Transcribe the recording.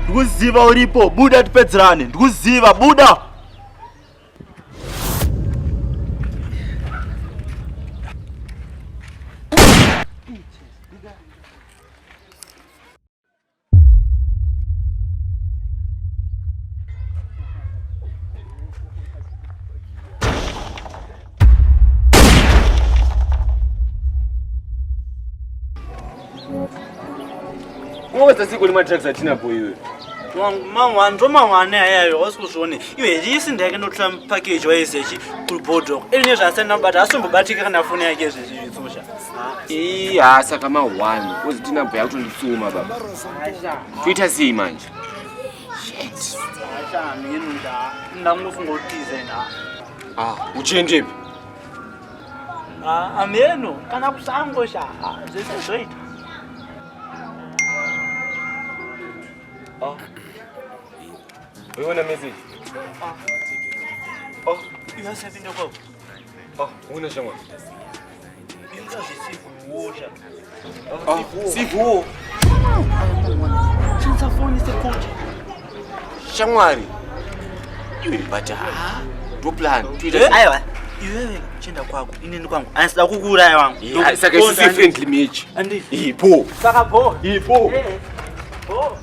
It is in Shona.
Ndikuziva uripo, buda tipedzerane. Ndikuziva, buda. Ngoba siko lima trucks athina boy wewe. Mangwane yayo wasikuzone. Iwe yisindeke no tram package wayesechi kulbodo. Elinye jasena but asombo bathi kana foni yake zizitsumsha. Hasa kama 1 uzithina boy akutondisuma baba. Twitter si manje. Shit. Aisha mina ndamufunga utize na. Uchenje phi? Ameno kana kusango sha. Zesezwe. We want a message? You have something to go. Una chama. Sifu. Since phone is the coach. Shamwari. Iwe bacha. Do plan. Twitter. Aiwa. Iwewe chenda kwako. Inini kwangu. Anasida kukuuraya wangu. Saka si friendly match. Andi. Ipo. Saka po. Ipo. Po.